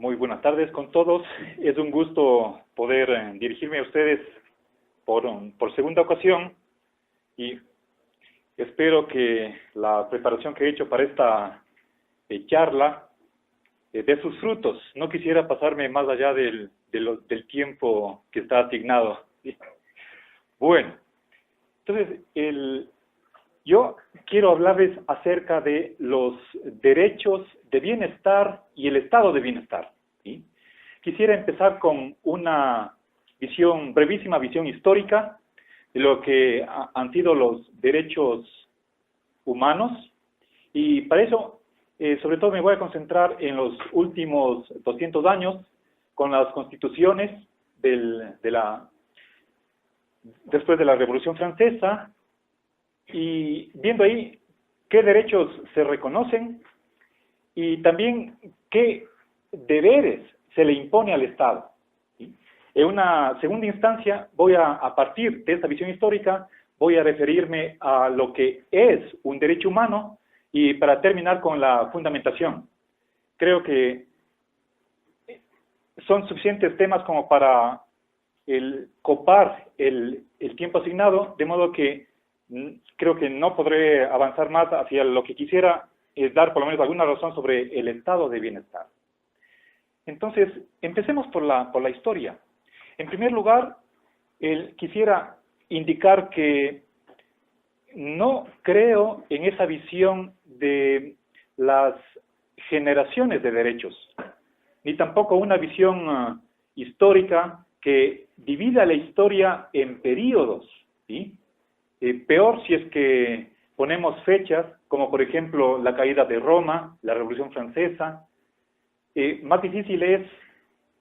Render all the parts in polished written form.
Muy buenas tardes con todos. Es un gusto poder dirigirme a ustedes por segunda ocasión y espero que la preparación que he hecho para esta charla dé sus frutos. No quisiera pasarme más allá del tiempo que está asignado. ¿Sí? Bueno, entonces yo quiero hablarles acerca de los derechos de bienestar y el estado de bienestar. ¿Sí? Quisiera empezar con una brevísima visión histórica de lo que han sido los derechos humanos, y para eso, sobre todo me voy a concentrar en los últimos 200 años, con las constituciones después de la Revolución Francesa, y viendo ahí qué derechos se reconocen y también qué deberes se le impone al Estado. ¿Sí? En una segunda instancia, a partir de esta visión histórica, voy a referirme a lo que es un derecho humano y para terminar con la fundamentación. Creo que son suficientes temas como para copar el tiempo asignado, de modo que creo que no podré avanzar más hacia lo que quisiera, es dar por lo menos alguna razón sobre el estado de bienestar. Entonces, empecemos por la historia. En primer lugar, quisiera indicar que no creo en esa visión de las generaciones de derechos, ni tampoco una visión histórica que divida la historia en períodos, ¿sí? Peor si es que ponemos fechas, como por ejemplo la caída de Roma, la Revolución Francesa. Más difícil es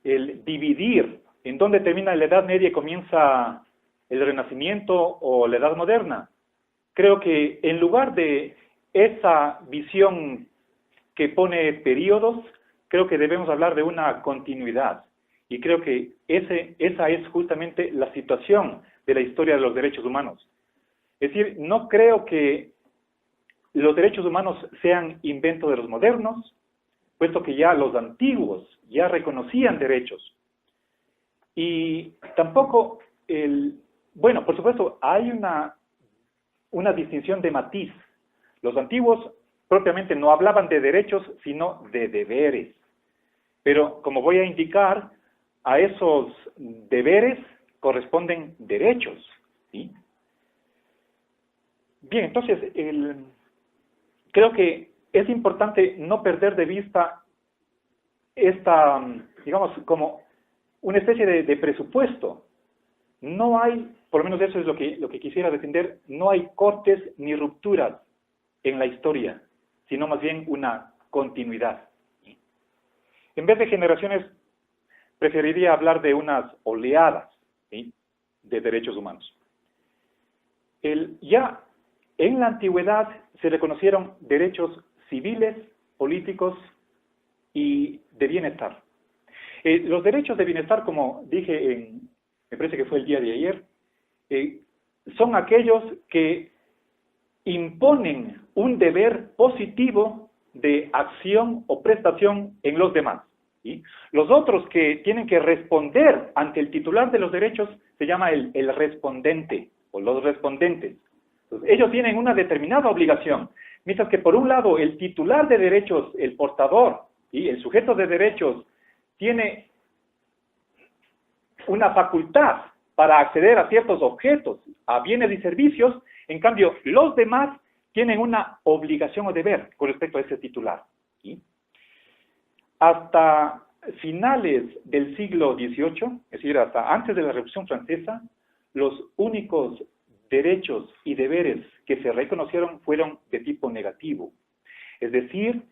el dividir en dónde termina la Edad Media y comienza el Renacimiento o la Edad Moderna. Creo que en lugar de esa visión que pone periodos, creo que debemos hablar de una continuidad. Y creo que esa es justamente la situación de la historia de los derechos humanos. Es decir, no creo que los derechos humanos sean invento de los modernos, puesto que ya los antiguos ya reconocían derechos. Y tampoco, bueno, por supuesto, hay una distinción de matiz. Los antiguos propiamente no hablaban de derechos, sino de deberes. Pero, como voy a indicar, a esos deberes corresponden derechos, ¿sí? Bien, entonces, creo que es importante no perder de vista esta, digamos, como una especie de presupuesto. No hay, por lo menos eso es lo que quisiera defender, no hay cortes ni rupturas en la historia, sino más bien una continuidad. En vez de generaciones, preferiría hablar de unas oleadas, ¿sí?, de derechos humanos. Ya en la antigüedad se reconocieron derechos civiles, políticos y de bienestar. Los derechos de bienestar, como dije, me parece que fue el día de ayer, son aquellos que imponen un deber positivo de acción o prestación en los demás. ¿Sí? Los otros que tienen que responder ante el titular de los derechos se llama el respondente o los respondentes. Entonces, ellos tienen una determinada obligación, mientras que por un lado el titular de derechos, el portador y el sujeto de derechos tiene una facultad para acceder a ciertos objetos, a bienes y servicios. En cambio, los demás tienen una obligación o deber con respecto a ese titular. ¿Sí? Hasta finales del siglo XVIII, es decir, hasta antes de la Revolución Francesa, los únicos derechos y deberes que se reconocieron fueron de tipo negativo. Es decir,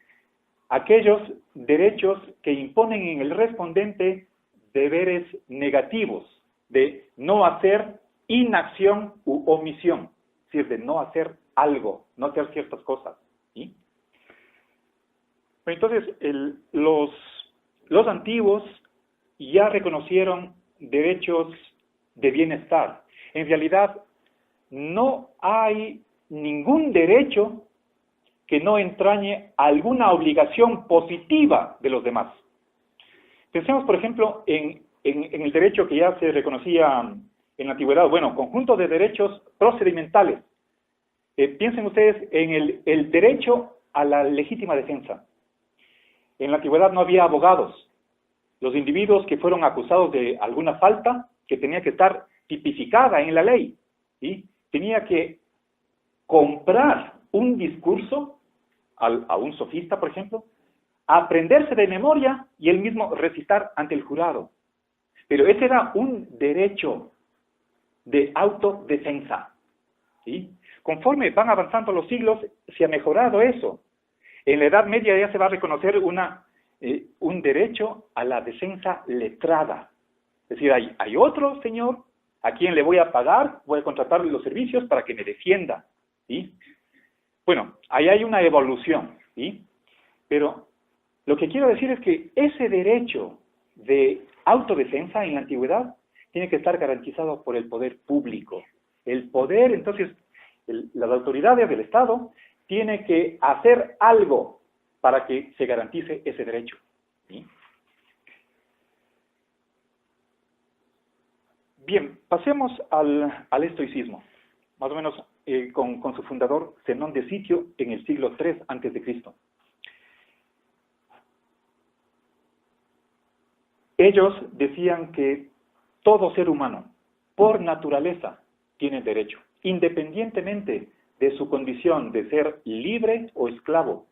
aquellos derechos que imponen en el respondente deberes negativos, de no hacer inacción u omisión, es decir, de no hacer algo, no hacer ciertas cosas. ¿Sí? Entonces, los antiguos ya reconocieron derechos de bienestar. En realidad, no hay ningún derecho que no entrañe alguna obligación positiva de los demás. Pensemos, por ejemplo, en el derecho que ya se reconocía en la antigüedad, bueno, conjunto de derechos procedimentales. Piensen ustedes en el derecho a la legítima defensa. En la antigüedad no había abogados. Los individuos que fueron acusados de alguna falta que tenía que estar tipificada en la ley, ¿sí? Tenía que comprar un discurso a un sofista, por ejemplo, aprenderse de memoria y él mismo recitar ante el jurado. Pero ese era un derecho de autodefensa, ¿sí? Conforme van avanzando los siglos, se ha mejorado eso. En la Edad Media ya se va a reconocer un derecho a la defensa letrada. Es decir, hay otro señor a quien le voy a pagar, voy a contratarle los servicios para que me defienda, ¿sí? Bueno, ahí hay una evolución, ¿sí? Pero lo que quiero decir es que ese derecho de autodefensa en la antigüedad tiene que estar garantizado por el poder público. El poder, entonces, las autoridades del Estado tienen que hacer algo para que se garantice ese derecho, ¿sí? Bien, pasemos al estoicismo, más o menos con su fundador Zenón de Sitio en el siglo III a.C. Ellos decían que todo ser humano, por naturaleza, tiene derecho, independientemente de su condición de ser libre o esclavo,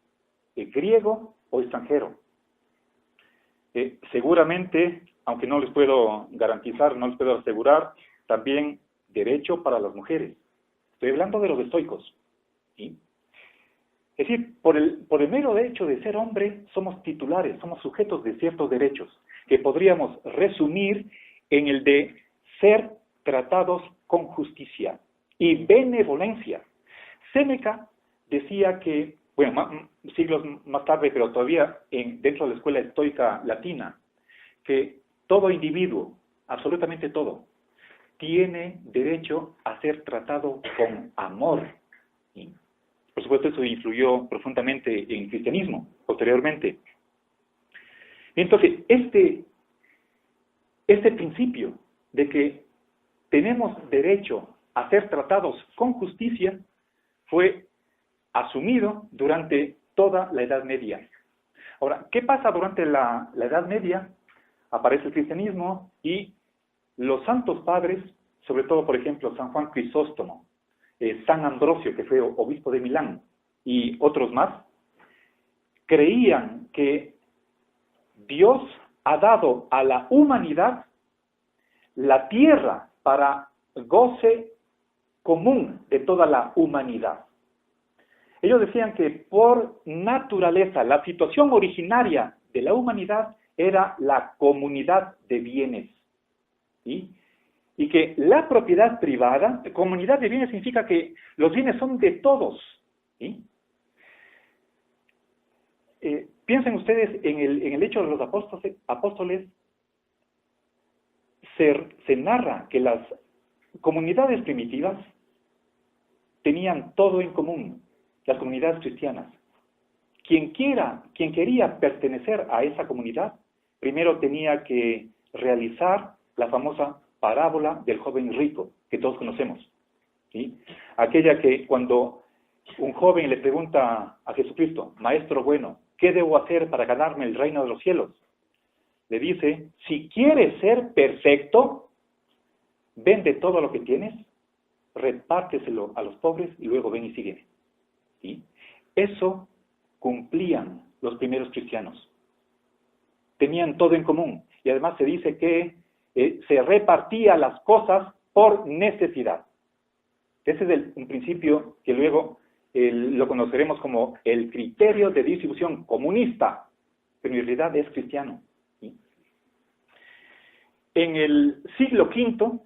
griego o extranjero. Seguramente, aunque no les puedo garantizar, no les puedo asegurar, también derecho para las mujeres. Estoy hablando de los estoicos, ¿sí? Es decir, por el mero hecho de ser hombre, somos titulares, somos sujetos de ciertos derechos, que podríamos resumir en el de ser tratados con justicia y benevolencia. Séneca decía que, bueno, siglos más tarde, pero todavía dentro de la escuela estoica latina, que todo individuo, absolutamente todo, tiene derecho a ser tratado con amor, ¿sí? Por supuesto, eso influyó profundamente en el cristianismo, posteriormente. Entonces, este principio de que tenemos derecho a ser tratados con justicia fue asumido durante toda la Edad Media. Ahora, ¿qué pasa durante la Edad Media? Aparece el cristianismo y los santos padres, sobre todo, por ejemplo, San Juan Crisóstomo, San Ambrosio, que fue obispo de Milán, y otros más, creían que Dios ha dado a la humanidad la tierra para goce común de toda la humanidad. Ellos decían que por naturaleza, la situación originaria de la humanidad era la comunidad de bienes, ¿sí? Y que la propiedad privada, comunidad de bienes significa que los bienes son de todos, ¿sí? Piensen ustedes en el hecho de los apóstoles, se narra que las comunidades primitivas tenían todo en común, las comunidades cristianas. Quien quería pertenecer a esa comunidad, primero tenía que realizar la famosa parábola del joven rico, que todos conocemos, ¿sí? Aquella que cuando un joven le pregunta a Jesucristo, Maestro bueno, ¿qué debo hacer para ganarme el reino de los cielos? Le dice, si quieres ser perfecto, vende todo lo que tienes, repárteselo a los pobres y luego ven y sígueme, ¿sí? Eso cumplían los primeros cristianos. Tenían todo en común. Y además se dice que se repartía las cosas por necesidad. Ese es un principio que luego lo conoceremos como el criterio de distribución comunista, pero en realidad es cristiano, ¿sí? En el siglo V,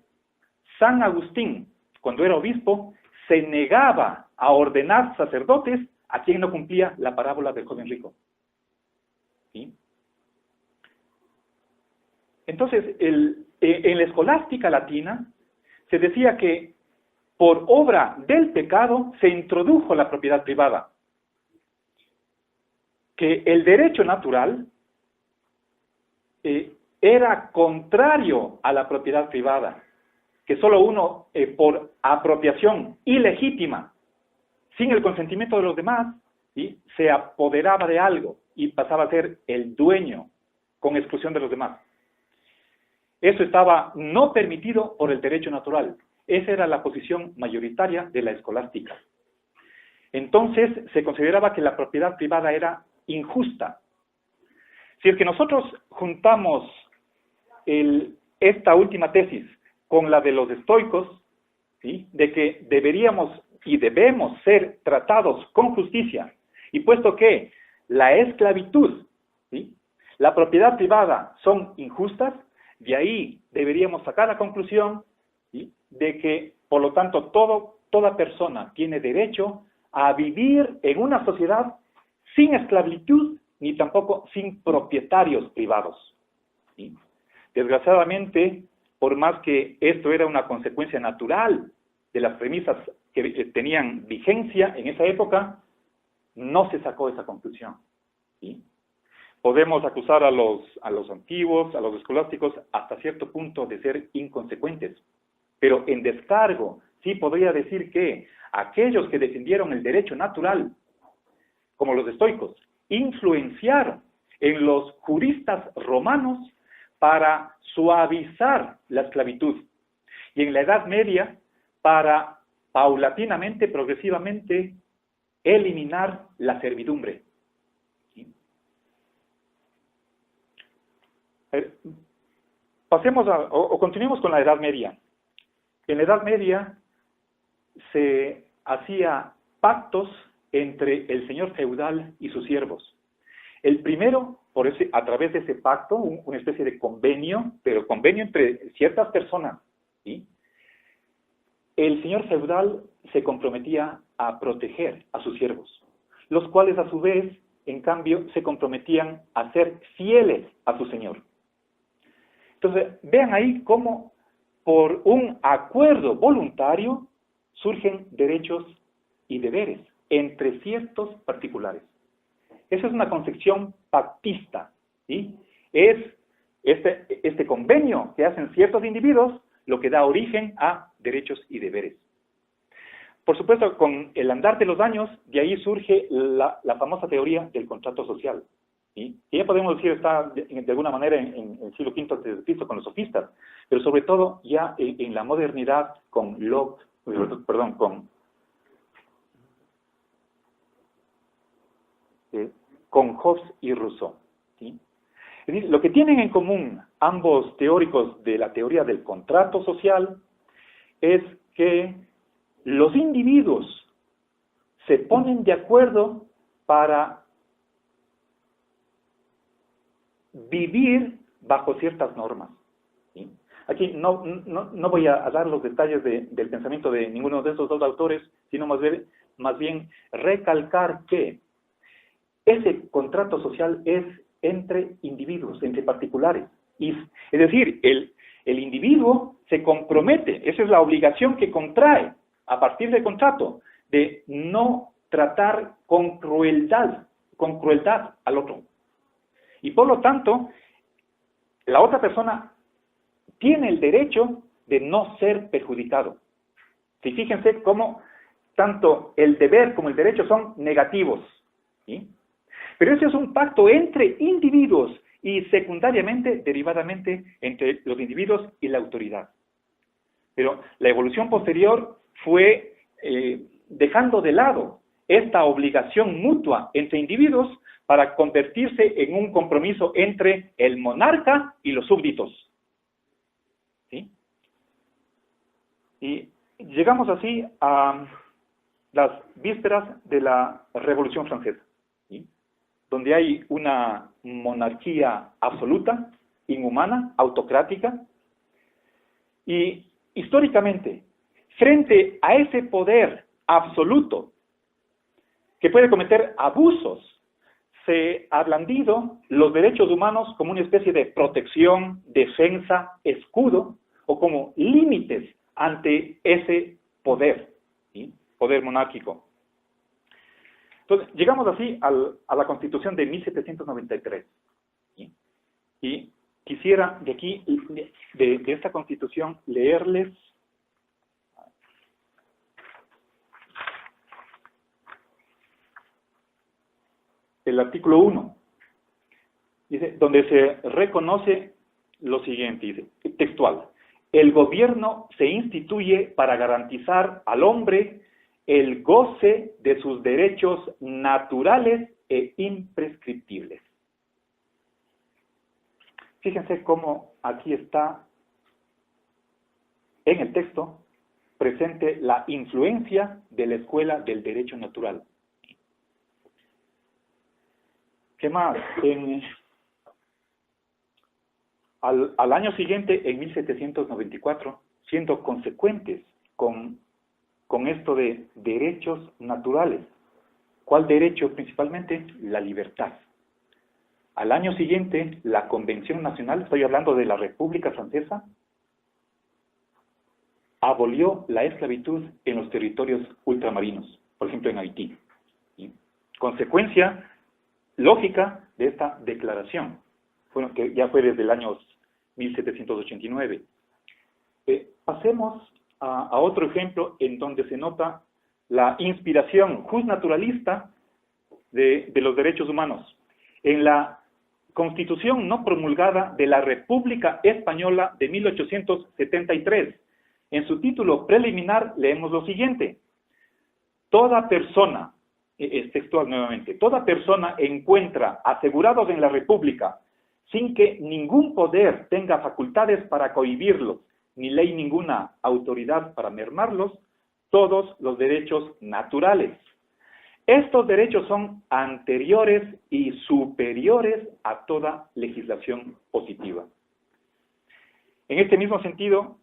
San Agustín, cuando era obispo, se negaba a ordenar sacerdotes a quien no cumplía la parábola del joven rico, ¿sí? Entonces, en la escolástica latina se decía que por obra del pecado se introdujo la propiedad privada, que el derecho natural era contrario a la propiedad privada, que solo uno, por apropiación ilegítima, sin el consentimiento de los demás, ¿sí?, se apoderaba de algo y pasaba a ser el dueño, con exclusión de los demás. Eso estaba no permitido por el derecho natural. Esa era la posición mayoritaria de la escolástica. Entonces, se consideraba que la propiedad privada era injusta. Si es que nosotros juntamos esta última tesis con la de los estoicos, ¿sí?, de que deberíamos y debemos ser tratados con justicia, y puesto que la esclavitud, ¿sí?, la propiedad privada son injustas, de ahí deberíamos sacar la conclusión, ¿sí?, de que, por lo tanto, toda persona tiene derecho a vivir en una sociedad sin esclavitud, ni tampoco sin propietarios privados, ¿sí? Desgraciadamente, por más que esto era una consecuencia natural de las premisas que tenían vigencia en esa época, no se sacó esa conclusión, ¿sí? Podemos acusar a los antiguos, a los escolásticos, hasta cierto punto de ser inconsecuentes, pero en descargo sí podría decir que aquellos que defendieron el derecho natural, como los estoicos, influenciaron en los juristas romanos para suavizar la esclavitud, y en la Edad Media para paulatinamente, progresivamente, eliminar la servidumbre. Pasemos o continuemos con la Edad Media. En la Edad Media se hacía pactos entre el señor feudal y sus siervos. El primero, a través de ese pacto, una especie de convenio, pero convenio entre ciertas personas, ¿sí?, el señor feudal se comprometía a proteger a sus siervos, los cuales a su vez, en cambio, se comprometían a ser fieles a su señor. Entonces, vean ahí cómo por un acuerdo voluntario surgen derechos y deberes entre ciertos particulares. Esa es una concepción pactista, ¿sí? Es este convenio que hacen ciertos individuos lo que da origen a derechos y deberes. Por supuesto, con el andar de los años, de ahí surge la famosa teoría del contrato social, ¿sí? Que ya podemos decir está de alguna manera en el siglo V a.C. con los sofistas, pero sobre todo ya en la modernidad con Locke, con Hobbes y Rousseau, ¿sí? Es decir, lo que tienen en común ambos teóricos de la teoría del contrato social es que los individuos se ponen de acuerdo para vivir bajo ciertas normas, ¿sí? Aquí no voy a dar los detalles del pensamiento de ninguno de esos dos autores, sino más bien recalcar que ese contrato social es entre individuos, entre particulares. Es decir, el individuo se compromete, esa es la obligación que contrae a partir del contrato, de no tratar con crueldad al otro. Y por lo tanto, la otra persona tiene el derecho de no ser perjudicado. Si fíjense cómo tanto el deber como el derecho son negativos, ¿sí? Pero ese es un pacto entre individuos y secundariamente, derivadamente, entre los individuos y la autoridad. Pero la evolución posterior fue dejando de lado esta obligación mutua entre individuos para convertirse en un compromiso entre el monarca y los súbditos, ¿sí? Y llegamos así a las vísperas de la Revolución Francesa, ¿sí?, donde hay una monarquía absoluta, inhumana, autocrática, y históricamente, frente a ese poder absoluto que puede cometer abusos, se ha blandido los derechos humanos como una especie de protección, defensa, escudo, o como límites ante ese poder, ¿sí?, poder monárquico. Entonces, llegamos así a la Constitución de 1793. ¿Sí? Y quisiera de aquí, de esta Constitución, leerles el artículo 1, dice, donde se reconoce lo siguiente, dice, textual: el gobierno se instituye para garantizar al hombre el goce de sus derechos naturales e imprescriptibles. Fíjense cómo aquí está en el texto presente la influencia de la escuela del derecho natural. ¿Qué más? Al año siguiente, en 1794, siendo consecuentes con esto de derechos naturales. ¿Cuál derecho principalmente? La libertad. Al año siguiente, la Convención Nacional, estoy hablando de la República Francesa, abolió la esclavitud en los territorios ultramarinos, por ejemplo en Haití. ¿Sí? Consecuencia lógica de esta declaración, bueno, que ya fue desde el año 1789. Pasemos a otro ejemplo en donde se nota la inspiración justnaturalista de los derechos humanos. En la Constitución no promulgada de la República Española de 1873, en su título preliminar leemos lo siguiente: toda persona, es textual nuevamente, toda persona encuentra asegurados en la República, sin que ningún poder tenga facultades para cohibirlos, ni ley ninguna autoridad para mermarlos, todos los derechos naturales. Estos derechos son anteriores y superiores a toda legislación positiva. En este mismo sentido,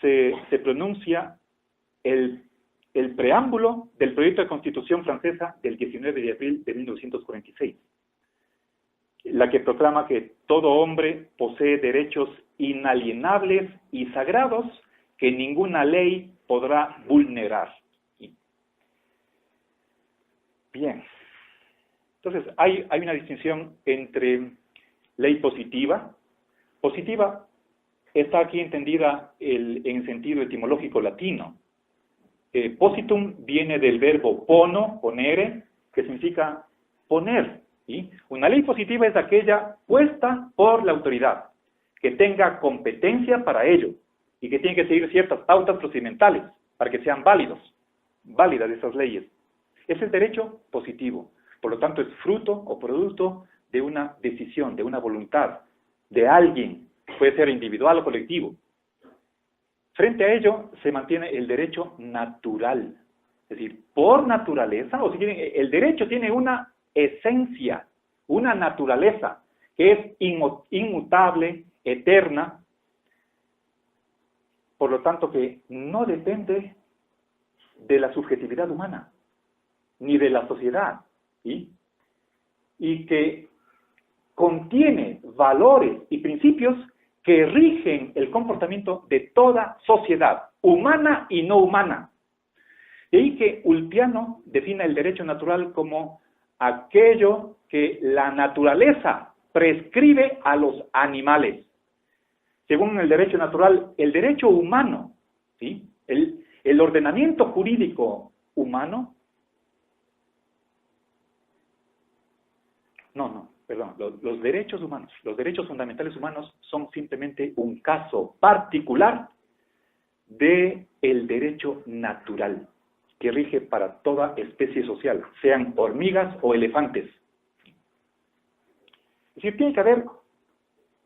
se pronuncia el preámbulo del proyecto de Constitución francesa del 19 de abril de 1946, la que proclama que todo hombre posee derechos inalienables y sagrados que ninguna ley podrá vulnerar. Bien, entonces hay una distinción entre ley positiva. Positiva está aquí entendida en sentido etimológico latino. Positum viene del verbo pono, ponere, que significa poner. ¿Sí? Una ley positiva es aquella puesta por la autoridad, que tenga competencia para ello y que tiene que seguir ciertas pautas procedimentales para que sean válidas esas leyes. Es el derecho positivo. Por lo tanto, es fruto o producto de una decisión, de una voluntad, de alguien, puede ser individual o colectivo. Frente a ello, se mantiene el derecho natural. Es decir, por naturaleza, o si quieren, el derecho tiene una esencia, una naturaleza, que es inmutable, eterna, por lo tanto que no depende de la subjetividad humana, ni de la sociedad, ¿sí? Y que contiene valores y principios que rigen el comportamiento de toda sociedad, humana y no humana. De ahí que Ulpiano define el derecho natural como aquello que la naturaleza prescribe a los animales. Según el derecho natural, el derecho humano, ¿sí? El ordenamiento jurídico humano, los derechos humanos, los derechos fundamentales humanos son simplemente un caso particular del derecho natural que rige para toda especie social, sean hormigas o elefantes. Es decir, tiene que haber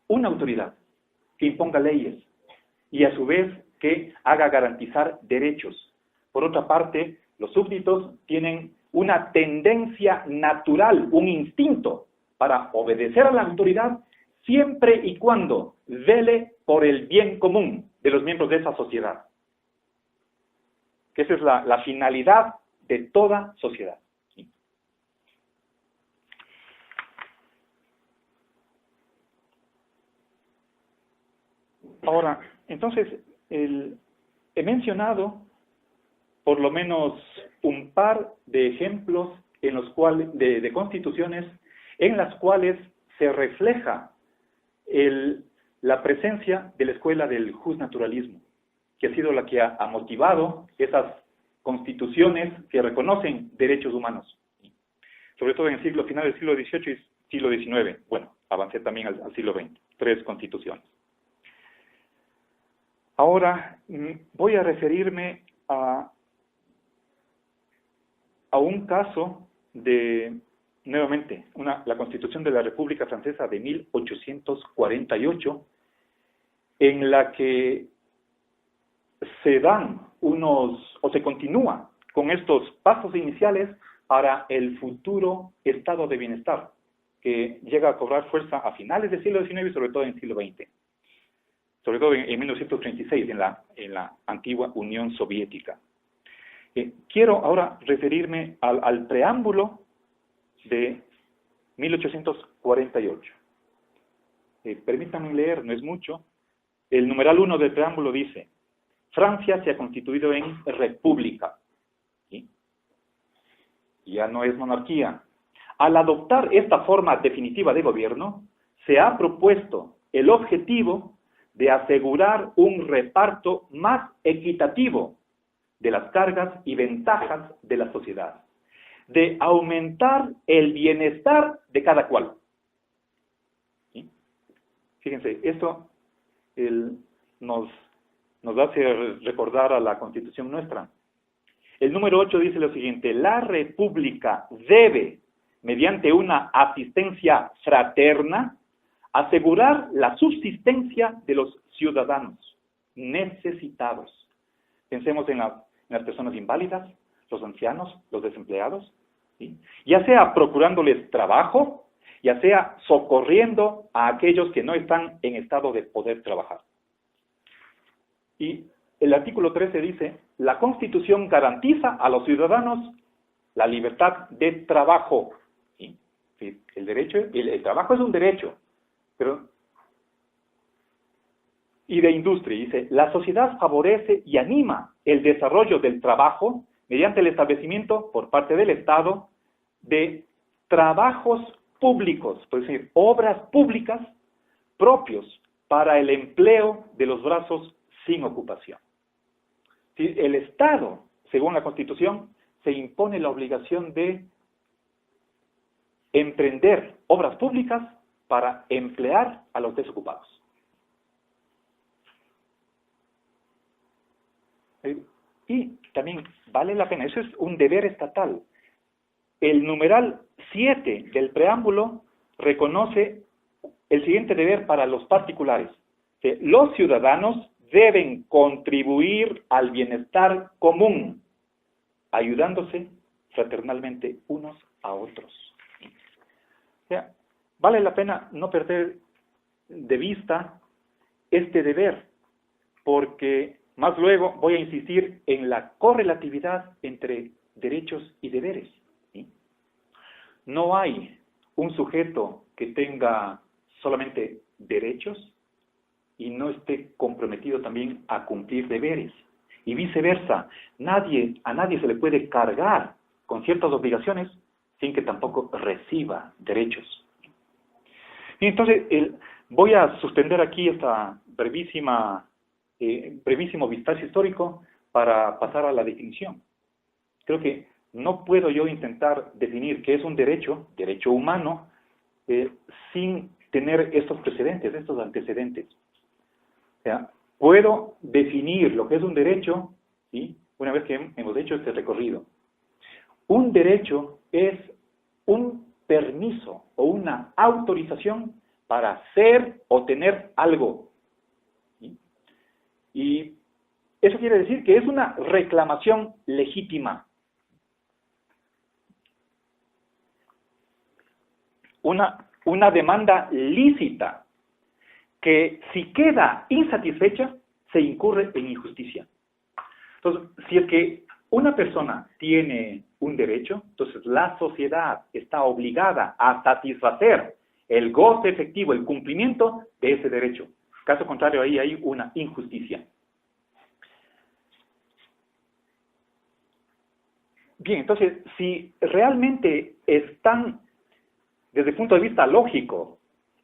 una autoridad que imponga leyes y a su vez que haga garantizar derechos. Por otra parte, los súbditos tienen una tendencia natural, un instinto para obedecer a la autoridad siempre y cuando vele por el bien común de los miembros de esa sociedad. Que esa es la finalidad de toda sociedad. ¿Sí? Ahora, entonces, he mencionado por lo menos un par de ejemplos de constituciones en las cuales se refleja la presencia de la escuela del justnaturalismo, que ha sido la que ha motivado esas constituciones que reconocen derechos humanos, sobre todo en el final del siglo XVIII y siglo XIX. Bueno, avancé también al siglo XX, 3 constituciones. Ahora voy a referirme a un caso de, nuevamente, la Constitución de la República Francesa de 1848, en la que se dan se continúa con estos pasos iniciales para el futuro estado de bienestar, que llega a cobrar fuerza a finales del siglo XIX y sobre todo en el siglo XX. Sobre todo en 1936, en la antigua Unión Soviética. Quiero ahora referirme al preámbulo de 1848. Permítanme leer, no es mucho. El numeral 1 del preámbulo dice: Francia se ha constituido en república. ¿Sí? Ya no es monarquía. Al adoptar esta forma definitiva de gobierno, se ha propuesto el objetivo de asegurar un reparto más equitativo de las cargas y ventajas de la sociedad, de aumentar el bienestar de cada cual. ¿Sí? Fíjense, esto nos hace recordar a la Constitución nuestra. El número 8 dice lo siguiente: la República debe, mediante una asistencia fraterna, asegurar la subsistencia de los ciudadanos necesitados. Pensemos en las personas inválidas, los ancianos, los desempleados, ¿sí? Ya sea procurándoles trabajo, ya sea socorriendo a aquellos que no están en estado de poder trabajar. Y el artículo 13 dice: la Constitución garantiza a los ciudadanos la libertad de trabajo. ¿Sí? Sí, el trabajo es un derecho, y de industria. Dice: la sociedad favorece y anima el desarrollo del trabajo mediante el establecimiento por parte del Estado de trabajos públicos, es decir, obras públicas propios para el empleo de los brazos sin ocupación. ¿Sí? El Estado, según la Constitución, se impone la obligación de emprender obras públicas para emplear a los desocupados. Y también vale la pena, eso es un deber estatal. El numeral 7 del preámbulo reconoce el siguiente deber para los particulares: que los ciudadanos deben contribuir al bienestar común, ayudándose fraternalmente unos a otros. O sea, vale la pena no perder de vista este deber, porque más luego voy a insistir en la correlatividad entre derechos y deberes. ¿Sí? No hay un sujeto que tenga solamente derechos y no esté comprometido también a cumplir deberes. Y viceversa, a nadie se le puede cargar con ciertas obligaciones sin que tampoco reciba derechos. Y entonces, voy a suspender aquí esta brevísimo vistazo histórico para pasar a la definición. Creo que no puedo yo intentar definir qué es un derecho humano, sin tener estos precedentes, estos antecedentes. O sea, puedo definir lo que es un derecho, ¿sí?, una vez que hemos hecho este recorrido. Un derecho es un permiso o una autorización para hacer o tener algo. ¿Sí? Y eso quiere decir que es una reclamación legítima. Una demanda lícita que, si queda insatisfecha, se incurre en injusticia. Entonces, si es que una persona tiene un derecho, entonces la sociedad está obligada a satisfacer el goce efectivo, el cumplimiento de ese derecho. Caso contrario, ahí hay una injusticia. Bien, entonces, si realmente están, desde el punto de vista lógico,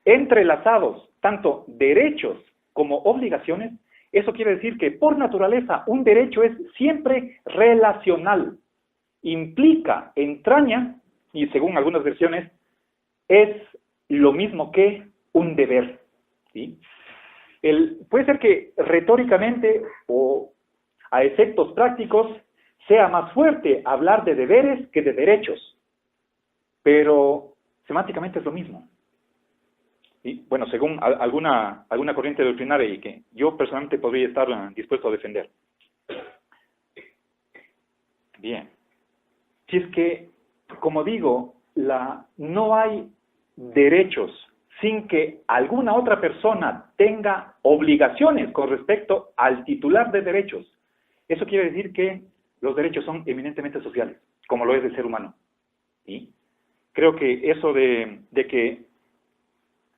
entrelazados tanto derechos como obligaciones, eso quiere decir que por naturaleza un derecho es siempre relacional. Implica, entraña, y según algunas versiones, es lo mismo que un deber. ¿Sí? Puede ser que retóricamente o a efectos prácticos sea más fuerte hablar de deberes que de derechos, pero semánticamente es lo mismo. ¿Sí? Bueno, según alguna corriente doctrinaria y que yo personalmente podría estar dispuesto a defender. Bien. Si es que, como digo, no hay derechos sin que alguna otra persona tenga obligaciones con respecto al titular de derechos. Eso quiere decir que los derechos son eminentemente sociales, como lo es el ser humano. ¿Sí? Creo que eso de que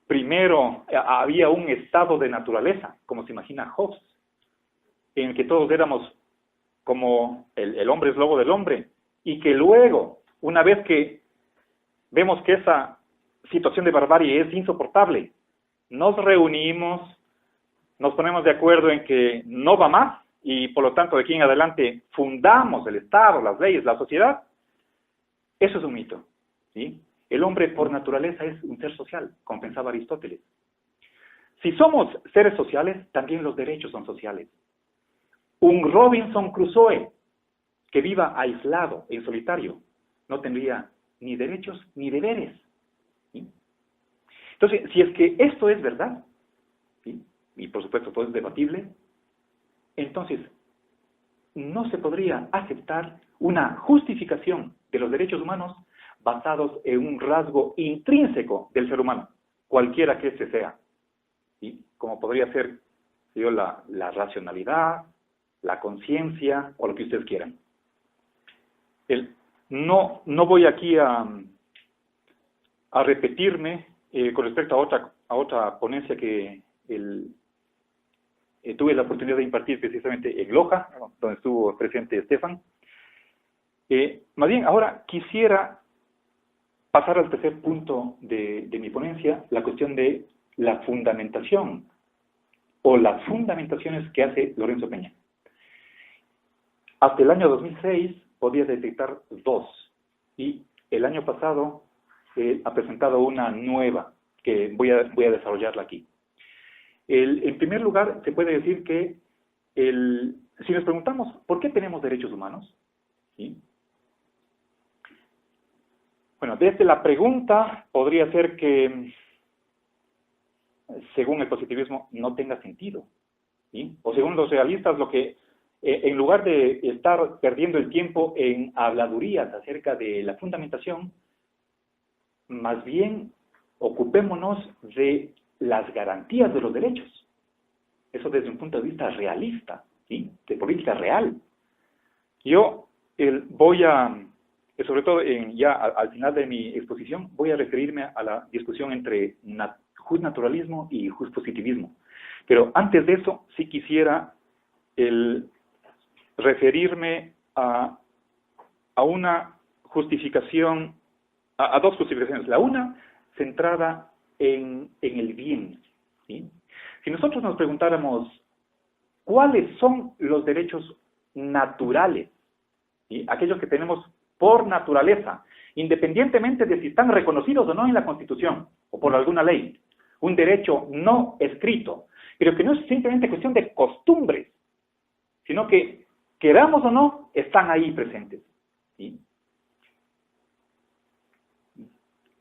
primero había un estado de naturaleza, como se imagina Hobbes, en el que todos éramos como el hombre es lobo del hombre, y que luego, una vez que vemos que esa situación de barbarie es insoportable, nos reunimos, nos ponemos de acuerdo en que no va más, y por lo tanto de aquí en adelante fundamos el Estado, las leyes, la sociedad. Eso es un mito. ¿Sí? El hombre por naturaleza es un ser social, como pensaba Aristóteles. Si somos seres sociales, también los derechos son sociales. Un Robinson Crusoe que viva aislado, en solitario, no tendría ni derechos ni deberes. ¿Sí? Entonces, si es que esto es verdad, ¿sí? Y por supuesto todo es debatible, entonces no se podría aceptar una justificación de los derechos humanos basados en un rasgo intrínseco del ser humano, cualquiera que éste sea. ¿Sí? Como podría ser la racionalidad, la conciencia o lo que ustedes quieran. No voy aquí a repetirme con respecto a otra ponencia que tuve la oportunidad de impartir precisamente en Loja, donde estuvo presente Estefan. Más bien, ahora quisiera pasar al tercer punto de mi ponencia, la cuestión de la fundamentación, o las fundamentaciones que hace Lorenzo Peña. Hasta el año 2006 podía detectar dos, y el año pasado ha presentado una nueva, que voy a desarrollarla aquí. En primer lugar, se puede decir que si nos preguntamos, ¿por qué tenemos derechos humanos? ¿Sí? Bueno, desde la pregunta podría ser que, según el positivismo, no tenga sentido. ¿Sí? O según los realistas, lo que en lugar de estar perdiendo el tiempo en habladurías acerca de la fundamentación, más bien ocupémonos de las garantías de los derechos. Eso desde un punto de vista realista, ¿sí? De política real. Yo voy a, sobre todo ya al final de mi exposición, voy a referirme a la discusión entre justnaturalismo y justpositivismo. Pero antes de eso, sí quisiera referirme a una justificación, a dos justificaciones. La una, centrada en el bien. ¿Sí? Si nosotros nos preguntáramos, ¿cuáles son los derechos naturales? ¿Sí? Aquellos que tenemos por naturaleza, independientemente de si están reconocidos o no en la Constitución, o por alguna ley. Un derecho no escrito, pero que no es simplemente cuestión de costumbres, sino que, queramos o no, están ahí presentes. ¿Sí?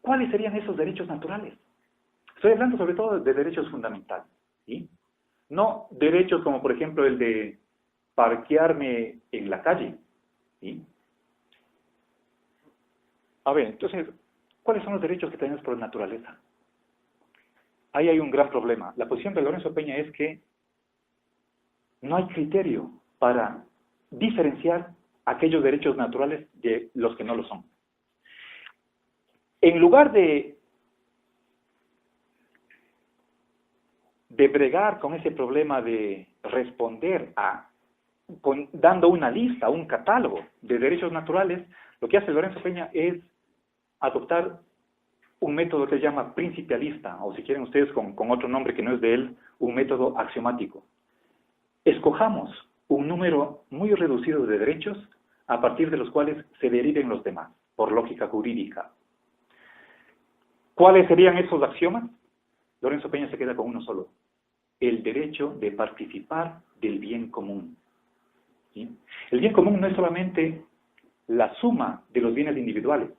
¿Cuáles serían esos derechos naturales? Estoy hablando sobre todo de derechos fundamentales. ¿Sí? No derechos como, por ejemplo, el de parquearme en la calle. ¿Sí? A ver, entonces, ¿cuáles son los derechos que tenemos por naturaleza? Ahí hay un gran problema. La posición de Lorenzo Peña es que no hay criterio para diferenciar aquellos derechos naturales de los que no lo son. En lugar de bregar con ese problema de responder dando una lista, un catálogo de derechos naturales, lo que hace Lorenzo Peña es adoptar un método que se llama principialista, o si quieren ustedes con otro nombre que no es de él, un método axiomático. Escojamos un número muy reducido de derechos a partir de los cuales se deriven los demás, por lógica jurídica. ¿Cuáles serían esos axiomas? Lorenzo Peña se queda con uno solo: el derecho de participar del bien común. ¿Sí? El bien común no es solamente la suma de los bienes individuales,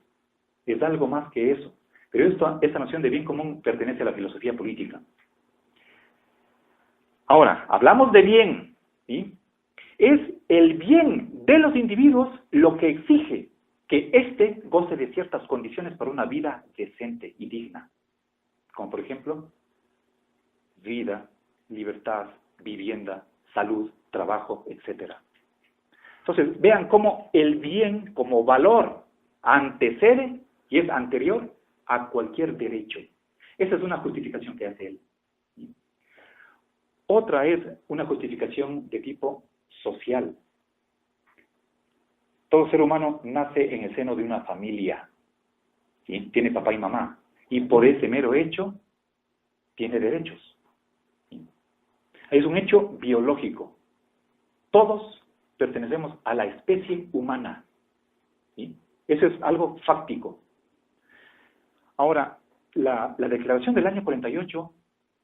es algo más que eso. Pero esta noción de bien común pertenece a la filosofía política. Ahora, hablamos de bien, ¿sí? Es el bien de los individuos lo que exige que éste goce de ciertas condiciones para una vida decente y digna. Como por ejemplo, vida, libertad, vivienda, salud, trabajo, etc. Entonces, vean cómo el bien como valor antecede y es anterior a cualquier derecho. Esa es una justificación que hace él. Otra es una justificación de tipo social. Todo ser humano nace en el seno de una familia, ¿sí? Tiene papá y mamá, y por ese mero hecho tiene derechos, ¿sí? Es un hecho biológico. Todos pertenecemos a la especie humana, ¿sí? Eso es algo fáctico. Ahora, la Declaración del año 48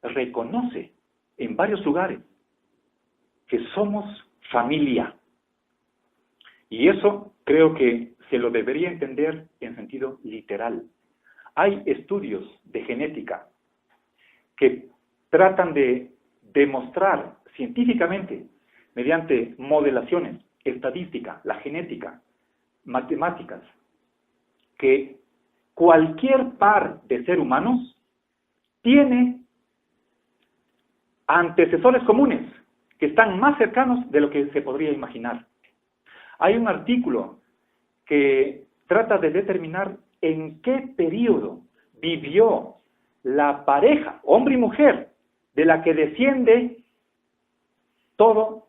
reconoce en varios lugares que somos familia. Y eso creo que se lo debería entender en sentido literal. Hay estudios de genética que tratan de demostrar científicamente, mediante modelaciones, estadística, la genética, matemáticas, que cualquier par de seres humanos tiene antecesores comunes que están más cercanos de lo que se podría imaginar. Hay un artículo que trata de determinar en qué periodo vivió la pareja, hombre y mujer, de la que descienden todos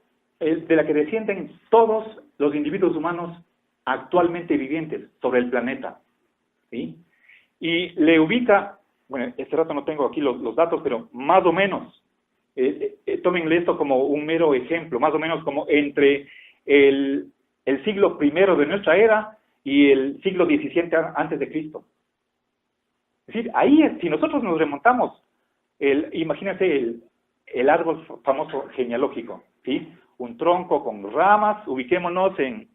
los individuos humanos actualmente vivientes sobre el planeta, ¿sí? Y le ubica, bueno, este rato no tengo aquí los datos, pero más o menos, tómenle esto como un mero ejemplo, más o menos como entre el siglo I de nuestra era y el siglo XVII antes de Cristo. Es decir, ahí, si nosotros nos remontamos, imagínense el árbol famoso genealógico, ¿sí? Un tronco con ramas, ubiquémonos en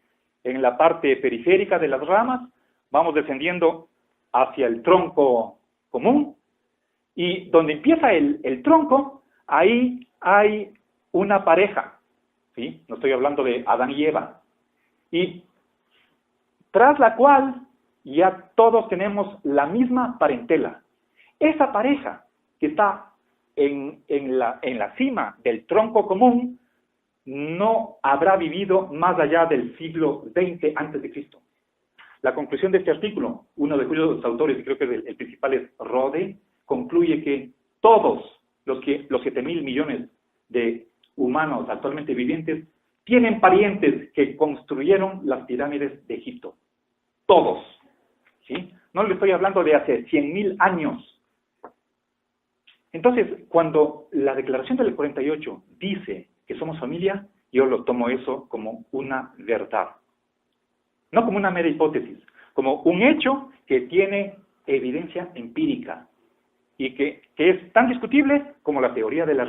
la parte periférica de las ramas, vamos descendiendo hacia el tronco común, y donde empieza el tronco, ahí hay una pareja, ¿sí? No estoy hablando de Adán y Eva, y tras la cual ya todos tenemos la misma parentela. Esa pareja que está en la cima del tronco común no habrá vivido más allá del siglo XX antes de Cristo. La conclusión de este artículo, uno de cuyos autores, y creo que el principal es Rode, concluye que todos los 7.000 millones de humanos actualmente vivientes tienen parientes que construyeron las pirámides de Egipto. Todos, ¿sí? No le estoy hablando de hace 100.000 años. Entonces, cuando la Declaración del 48 dice que somos familia, yo lo tomo eso como una verdad. No como una mera hipótesis, como un hecho que tiene evidencia empírica y que es tan discutible como la teoría de la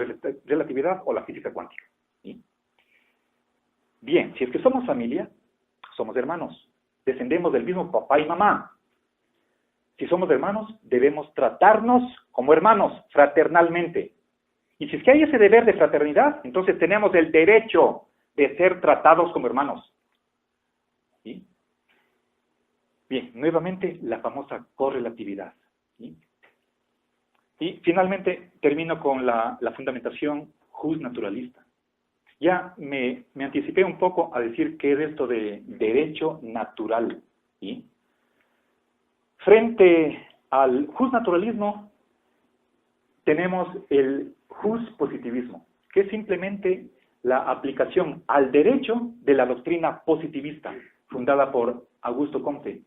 relatividad o la física cuántica, ¿sí? Bien, si es que somos familia, somos hermanos, descendemos del mismo papá y mamá. Si somos hermanos, debemos tratarnos como hermanos, fraternalmente. Y si es que hay ese deber de fraternidad, entonces tenemos el derecho de ser tratados como hermanos, ¿sí? Bien, nuevamente la famosa correlatividad, ¿sí? Y finalmente termino con la fundamentación justnaturalista. Ya me anticipé un poco a decir qué es esto de derecho natural, ¿sí? Frente al justnaturalismo tenemos el justpositivismo, que es simplemente la aplicación al derecho de la doctrina positivista, fundada por Augusto Comte.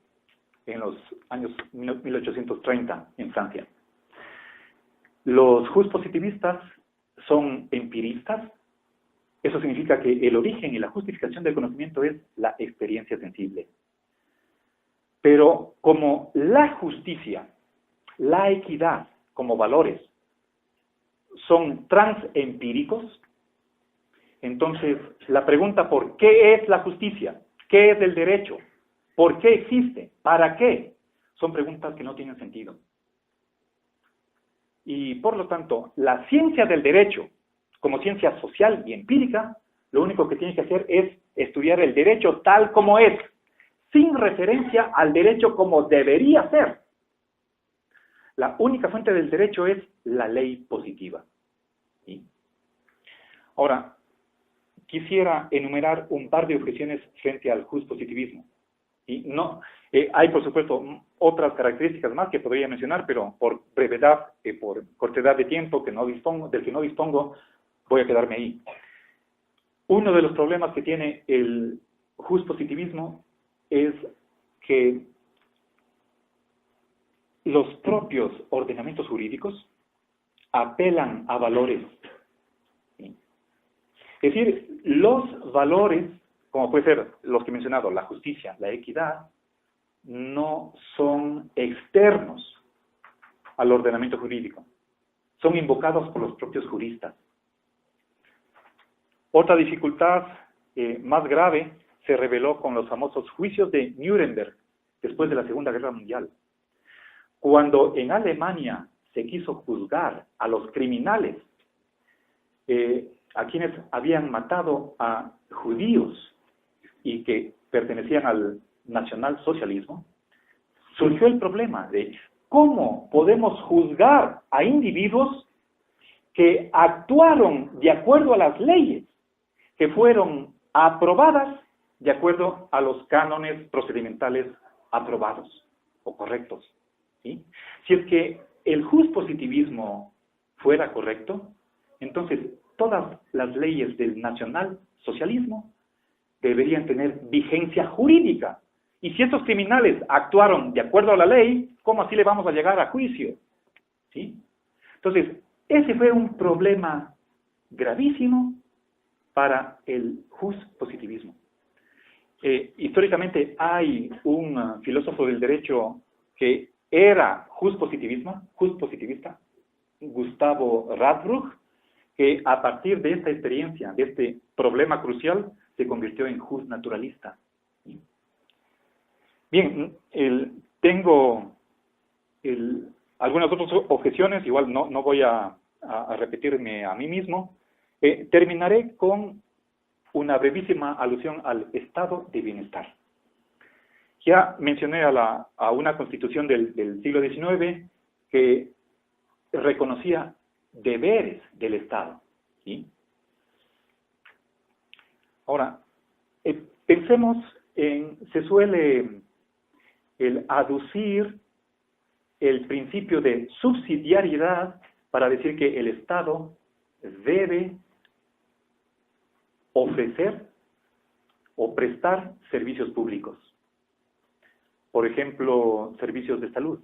en los años 1830 en Francia. Los positivistas son empiristas. Eso significa que el origen y la justificación del conocimiento es la experiencia sensible. Pero como la justicia, la equidad como valores son transempíricos, entonces la pregunta por qué es la justicia, qué es el derecho, por qué existe, para qué, son preguntas que no tienen sentido. Y por lo tanto, la ciencia del derecho, como ciencia social y empírica, lo único que tiene que hacer es estudiar el derecho tal como es, sin referencia al derecho como debería ser. La única fuente del derecho es la ley positiva. ¿Sí? Ahora, quisiera enumerar un par de objeciones frente al positivismo. ¿Sí? No, hay, por supuesto, otras características más que podría mencionar, pero por brevedad, por cortedad de tiempo del que no dispongo, voy a quedarme ahí. Uno de los problemas que tiene el positivismo es que los propios ordenamientos jurídicos apelan a valores. ¿Sí? Es decir, los valores, como puede ser los que he mencionado, la justicia, la equidad, no son externos al ordenamiento jurídico. Son invocados por los propios juristas. Otra dificultad más grave se reveló con los famosos juicios de Nuremberg después de la Segunda Guerra Mundial. Cuando en Alemania se quiso juzgar a los criminales, a quienes habían matado a judíos y que pertenecían al nacionalsocialismo, surgió el problema de cómo podemos juzgar a individuos que actuaron de acuerdo a las leyes, que fueron aprobadas de acuerdo a los cánones procedimentales aprobados o correctos. ¿Sí? Si es que el positivismo fuera correcto, entonces todas las leyes del nacionalsocialismo deberían tener vigencia jurídica. Y si estos criminales actuaron de acuerdo a la ley, ¿cómo así le vamos a llegar a juicio? ¿Sí? Entonces, ese fue un problema gravísimo para el positivismo. Históricamente hay un filósofo del derecho que era positivista, Gustavo Radbruch, que a partir de esta experiencia, de este problema crucial, se convirtió en naturalista. Bien, tengo algunas otras objeciones, igual no voy a repetirme a mí mismo. Terminaré con una brevísima alusión al estado de bienestar. Ya mencioné a una constitución del siglo XIX que reconocía deberes del Estado. ¿Sí? Ahora, pensemos se suele aducir el principio de subsidiariedad para decir que el Estado debe ofrecer o prestar servicios públicos. Por ejemplo, servicios de salud.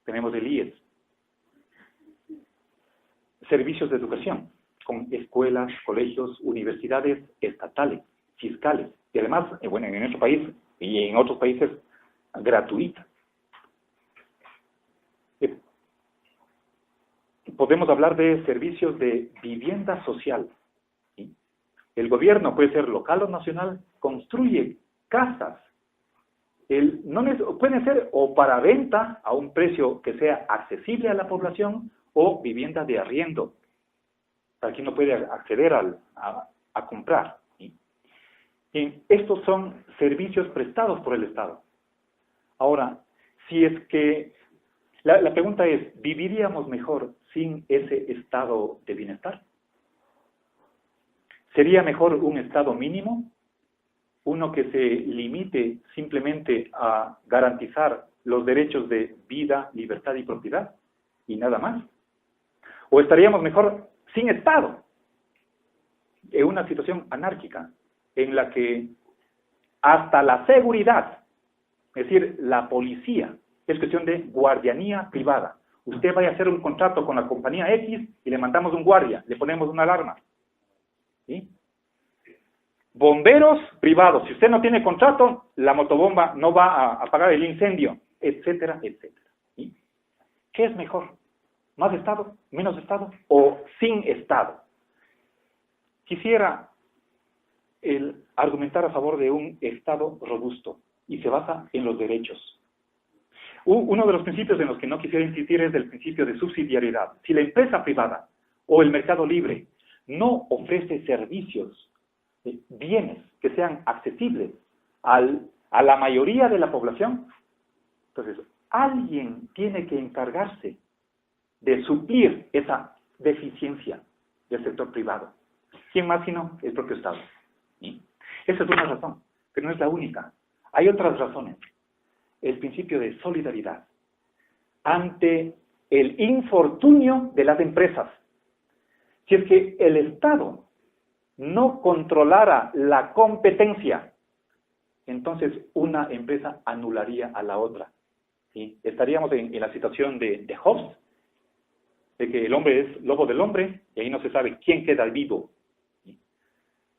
Tenemos el IES. Servicios de educación, con escuelas, colegios, universidades estatales, fiscales, y además, bueno, en nuestro país y en otros países, gratuitas. Podemos hablar de servicios de vivienda social. ¿Sí? El gobierno, puede ser local o nacional, construye casas. Pueden ser o para venta a un precio que sea accesible a la población o vivienda de arriendo, para quien no puede acceder a comprar. ¿Sí? Y estos son servicios prestados por el Estado. Ahora, si es que la pregunta es, ¿viviríamos mejor sin ese estado de bienestar? ¿Sería mejor un estado mínimo? Uno que se limite simplemente a garantizar los derechos de vida, libertad y propiedad, y nada más. ¿O estaríamos mejor sin Estado? En una situación anárquica, en la que hasta la seguridad, Es decir, la policía es cuestión de guardianía privada. Usted vaya a hacer un contrato con la compañía X y le mandamos un guardia, le ponemos una alarma. ¿Sí? Bomberos privados. Si usted no tiene contrato, la motobomba no va a apagar el incendio, etcétera, etcétera. ¿Sí? ¿Qué es mejor? ¿Más Estado? ¿Menos Estado? ¿O sin Estado? Quisiera argumentar a favor de un Estado robusto y se basa en los derechos. Uno de los principios en los que no quisiera insistir es el principio de subsidiariedad. Si la empresa privada o el mercado libre no ofrece servicios, bienes que sean accesibles a la mayoría de la población, entonces alguien tiene que encargarse de suplir esa deficiencia del sector privado. ¿Quién más sino el propio Estado? ¿Sí? Esa es una razón, pero no es la única. Hay otras razones. El principio de solidaridad ante el infortunio de las empresas. Si es que el Estado no controlara la competencia, entonces una empresa anularía a la otra. ¿Sí? Estaríamos en la situación de Hobbes, de que el hombre es lobo del hombre, y ahí no se sabe quién queda vivo. ¿Sí?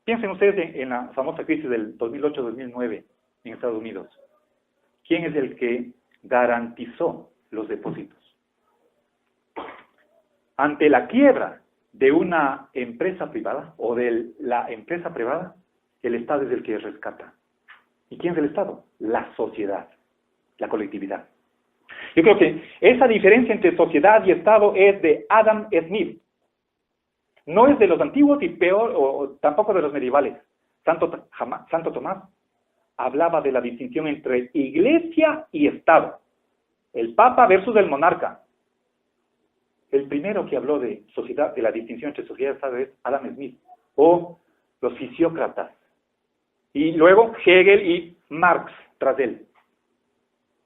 Piensen ustedes en la famosa crisis del 2008-2009 en Estados Unidos. ¿Quién es el que garantizó los depósitos? Ante la quiebra de una empresa privada o de la empresa privada, el Estado es el que rescata. ¿Y quién es el Estado? La sociedad, la colectividad. Yo creo que esa diferencia entre sociedad y Estado es de Adam Smith. No es de los antiguos y peor, o tampoco de los medievales. Santo Tomás hablaba de la distinción entre iglesia y Estado. El Papa versus el monarca. El primero que habló de sociedad, de la distinción entre sociedad y Estado es Adam Smith, o los fisiócratas. Y luego Hegel y Marx tras él.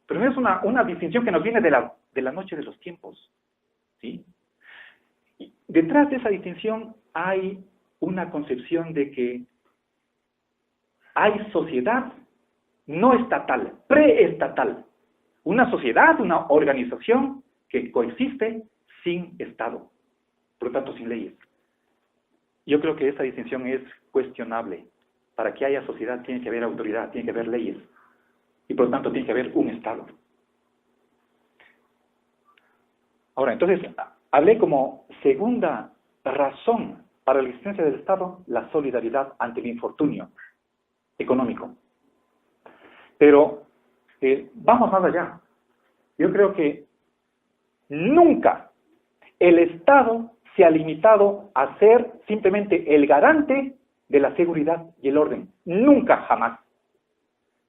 Pero no es una distinción que nos viene de la noche de los tiempos. ¿Sí? Y detrás de esa distinción hay una concepción de que hay sociedad no estatal, preestatal. Una sociedad, una organización que coexiste sin Estado, por lo tanto sin leyes. Yo creo que esa distinción es cuestionable. Para que haya sociedad tiene que haber autoridad, tiene que haber leyes, y por lo tanto tiene que haber un Estado. Ahora, entonces, hablé como segunda razón para la existencia del Estado, la solidaridad ante el infortunio económico. Pero vamos más allá. Yo creo que nunca el Estado se ha limitado a ser simplemente el garante de la seguridad y el orden. Nunca, jamás.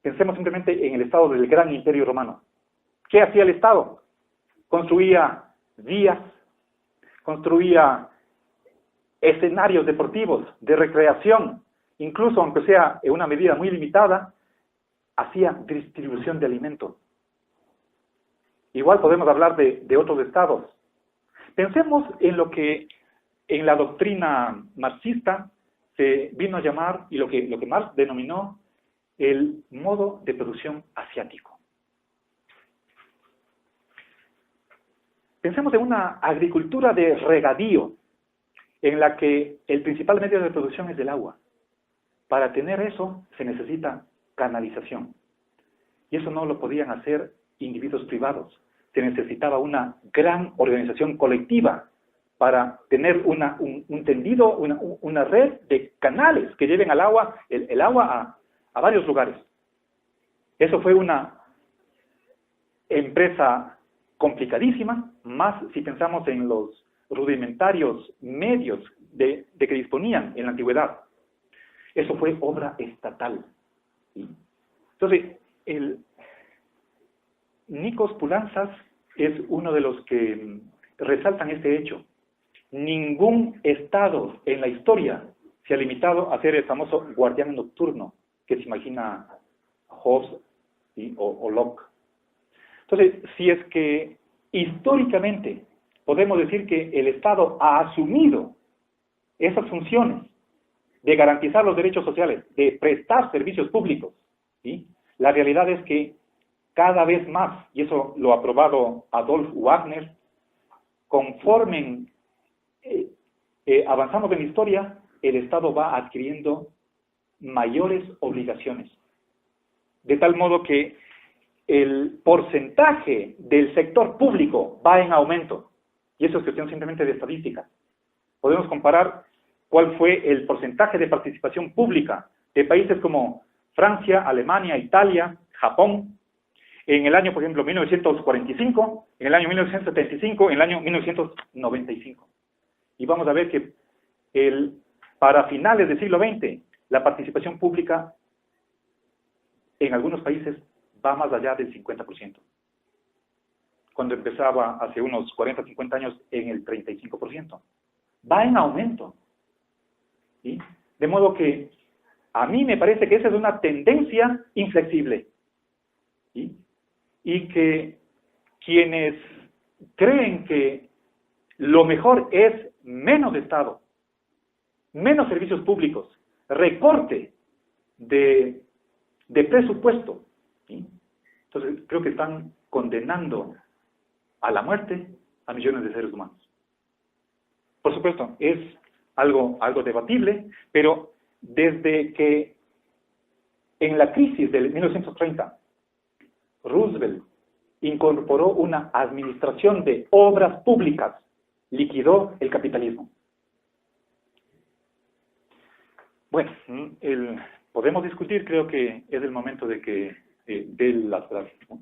Pensemos simplemente en el Estado del gran Imperio Romano. ¿Qué hacía el Estado? Construía vías, construía escenarios deportivos, de recreación, incluso aunque sea en una medida muy limitada, hacía distribución de alimentos. Igual podemos hablar de otros estados. Pensemos en lo que en la doctrina marxista se vino a llamar, y lo que Marx denominó, el modo de producción asiático. Pensemos en una agricultura de regadío, en la que el principal medio de producción es el agua. Para tener eso se necesita canalización. Y eso no lo podían hacer individuos privados. Se necesitaba una gran organización colectiva para tener un tendido, una red de canales que lleven al agua, el agua a varios lugares. Eso fue una empresa complicadísima, más si pensamos en los rudimentarios medios de que disponían en la antigüedad. Eso fue obra estatal. ¿Sí? Entonces, Nikos Poulantzas es uno de los que resaltan este hecho. Ningún Estado en la historia se ha limitado a ser el famoso guardián nocturno que se imagina Hobbes, ¿sí? o Locke. Entonces, si es que históricamente podemos decir que el Estado ha asumido esas funciones de garantizar los derechos sociales, de prestar servicios públicos, ¿sí? La realidad es que cada vez más, y eso lo ha aprobado Adolf Wagner, conforme avanzamos en la historia, el Estado va adquiriendo mayores obligaciones. De tal modo que el porcentaje del sector público va en aumento. Y eso es cuestión simplemente de estadística. Podemos comparar cuál fue el porcentaje de participación pública de países como Francia, Alemania, Italia, Japón, en el año, por ejemplo, 1945, en el año 1975, en el año 1995. Y vamos a ver que para finales del siglo XX, la participación pública en algunos países va más allá del 50%. Cuando empezaba hace unos 40, 50 años en el 35%. Va en aumento. ¿Sí? De modo que a mí me parece que esa es una tendencia inflexible. ¿Sí? Y que quienes creen que lo mejor es menos Estado, menos servicios públicos, recorte de presupuesto, ¿sí? Entonces creo que están condenando a la muerte a millones de seres humanos. Por supuesto, es algo debatible, pero desde que en la crisis del 1930, Roosevelt incorporó una administración de obras públicas, liquidó el capitalismo. Bueno, podemos discutir, creo que es el momento de que dé las gracias, ¿no?